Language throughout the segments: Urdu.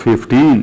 15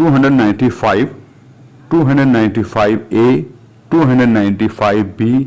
295, 295A, 295B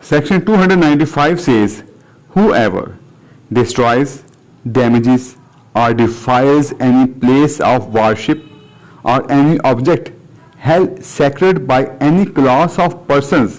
Section 295 says, whoever destroys, damages or defiles any place of worship or any object held sacred by any class of persons,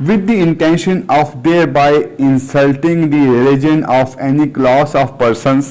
with the intention of thereby insulting the religion of any class of persons,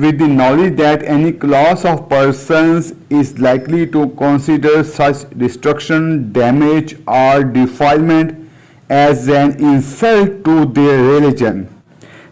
with the knowledge that any class of persons is likely to consider such destruction, damage or defilement as an insult to their religion,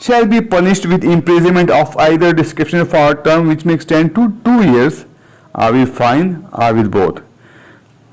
shall be punished with imprisonment of either description for a term which may extend to 2 years or with fine or with both।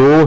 2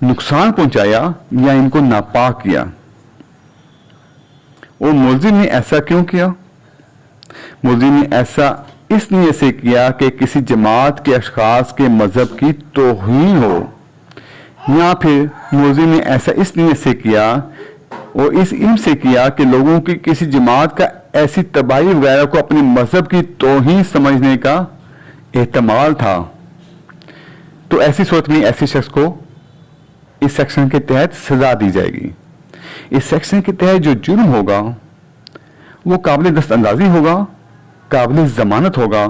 نقصان پہنچایا یا ان کو ناپاک کیا. اور ملزم نے ایسا کیوں کیا؟ ملزم نے ایسا اس نیت سے کیا کہ کسی جماعت کے اشخاص کے مذہب کی توہین ہو، یا پھر ملزم نے ایسا اس نیت سے کیا اور اس علم سے کیا کہ لوگوں کی کسی جماعت کا ایسی تباہی وغیرہ کو اپنے مذہب کی توہین سمجھنے کا احتمال تھا. تو ایسی صورت میں ایسے شخص کو اس سیکشن کے تحت سزا دی جائے گی. اس سیکشن کے تحت جو جرم ہوگا وہ قابل دست اندازی ہوگا، قابل ضمانت ہوگا،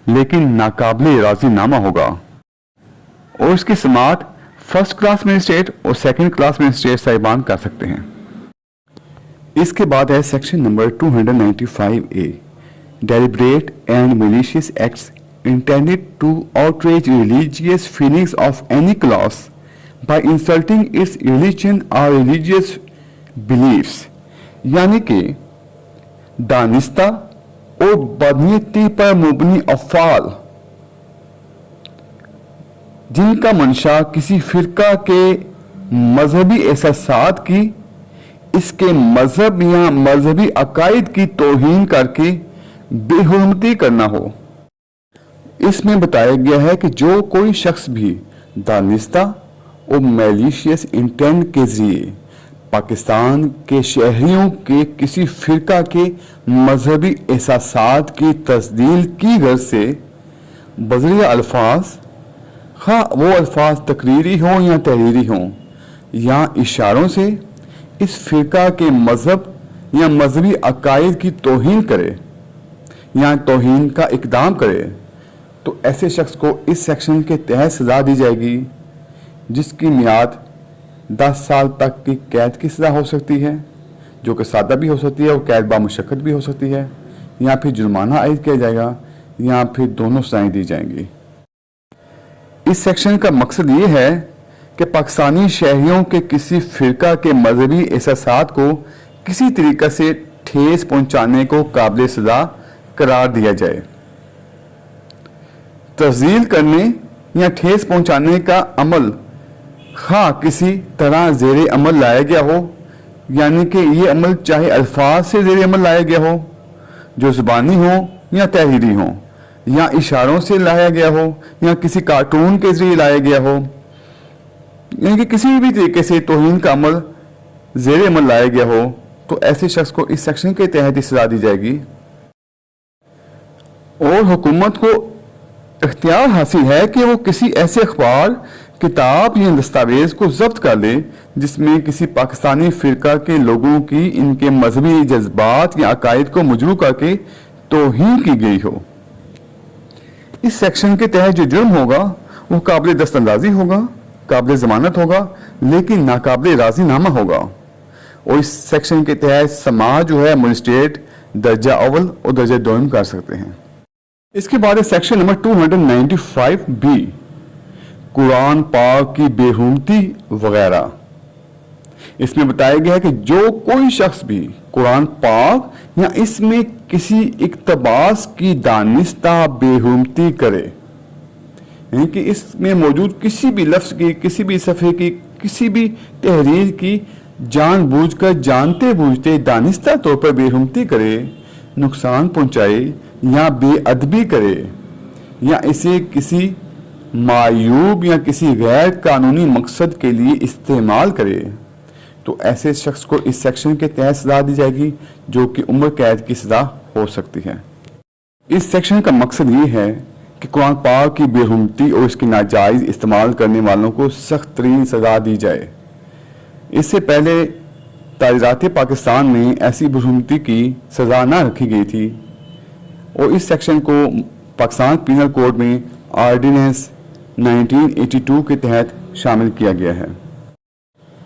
لیکن ناقابل راضی نامہ ہوگا، اور اس کی سماعت فرسٹ کلاس مجسٹریٹ اور سیکنڈ کلاس مجسٹریٹ صاحبان کر سکتے ہیں. اس کے بعد ہے section number 295A، deliberate and malicious acts intended to outrage religious feelings of any class by insulting its religion or religious beliefs. یعنی کہ دانستہ اور بدنیتی پر مبنی افعال جن کا منشا کسی فرقہ کے مذہبی احساسات کی، اس کے مذہب یا مذہبی عقائد کی توہین کر کے بے حرمتی کرنا ہو. اس میں بتایا گیا ہے کہ جو کوئی شخص بھی دانستہ اور میلیشیس انٹینٹ کے ذریعے پاکستان کے شہریوں کے کسی فرقہ کے مذہبی احساسات کی تزلیل کی غرض سے بذریعہ الفاظ، خواہ وہ الفاظ تقریری ہوں یا تحریری ہوں، یا اشاروں سے اس فرقہ کے مذہب یا مذہبی عقائد کی توہین کرے یا توہین کا اقدام کرے، تو ایسے شخص کو اس سیکشن کے تحت سزا دی جائے گی، جس کی میعاد 10 سال تک کی قید کی سزا ہو سکتی ہے، جو کہ سادہ بھی ہو سکتی ہے اور قید بامشقت بھی ہو سکتی ہے، یا پھر جرمانہ عائد کیا جائے گا، یا پھر دونوں سزائیں دی جائیں گی. اس سیکشن کا مقصد یہ ہے کہ پاکستانی شہریوں کے کسی فرقہ کے مذہبی احساسات کو کسی طریقے سے ٹھیس پہنچانے کو قابل سزا قرار دیا جائے. تزلیل کرنے یا ٹھیس پہنچانے کا عمل خواہ کسی طرح زیر عمل لایا گیا ہو، یعنی کہ یہ عمل چاہے الفاظ سے زیر عمل لایا گیا ہو جو زبانی ہوں یا تحریری ہوں، یا اشاروں سے لایا گیا ہو، یا کسی کارٹون کے ذریعے لایا گیا ہو، یعنی کہ کسی بھی طریقے سے توہین کا عمل زیر عمل لایا گیا ہو، تو ایسے شخص کو اس سیکشن کے تحت سزا دی جائے گی. اور حکومت کو اختیار حاصل ہے کہ وہ کسی ایسے اخبار، کتاب یا دستاویز کو ضبط کر لے جس میں کسی پاکستانی فرقہ کے لوگوں کی ان کے مذہبی جذبات یا عقائد کو مجروح کر کے توہین کی گئی ہو. اس سیکشن کے تحت جو جرم ہوگا وہ قابل دست اندازی ہوگا، قابل ضمانت ہوگا، لیکن ناقابل راضی نامہ ہوگا. اور اس سیکشن کے تحت سماعت جو ہے مجسٹریٹ درجہ اول اور درجہ دوم کر سکتے ہیں. اس کے بعد سیکشن نمبر 295B، قرآن پاک کی بے حرمتی وغیرہ. اس میں بتایا گیا ہے کہ جو کوئی شخص بھی قرآن پاک یا اس میں کسی اقتباس کی دانستہ بے حرمتی کرے، یعنی کہ اس میں موجود کسی بھی لفظ کی، کسی بھی صفحے کی، کسی بھی تحریر کی جان بوجھ کر، جانتے بوجھتے دانستہ طور پر بے حرمتی کرے، نقصان پہنچائے یا بے ادبی کرے، یا اسے کسی معیوب یا کسی غیر قانونی مقصد کے لیے استعمال کرے، تو ایسے شخص کو اس سیکشن کے تحت سزا دی جائے گی، جو کہ عمر قید کی سزا ہو سکتی ہے. اس سیکشن کا مقصد یہ ہے کہ قرآن پاک کی بے حرمتی اور اس کی ناجائز استعمال کرنے والوں کو سخت ترین سزا دی جائے. اس سے پہلے تعزیرات پاکستان میں ایسی بے حرمتی کی سزا نہ رکھی گئی تھی، اور اس سیکشن کو پاکستان پینل کوڈ میں آرڈیننس 1982 کے تحت شامل کیا گیا ہے.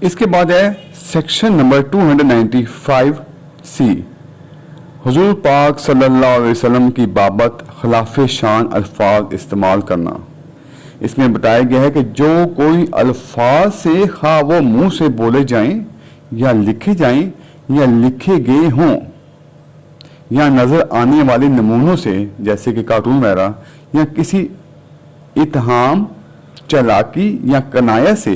اس کے بعد ہے سیکشن نمبر 295C، حضور پاک صلی اللہ علیہ وسلم کی بابت خلاف شان الفاظ استعمال کرنا. اس میں بتایا گیا ہے کہ جو کوئی الفاظ سے خواہ وہ منہ سے بولے جائیں یا لکھے جائیں یا لکھے گئے ہوں، یا نظر آنے والے نمونوں سے جیسے کہ کارٹون وغیرہ، یا کسی اتہام، چالاکی یا کنایہ سے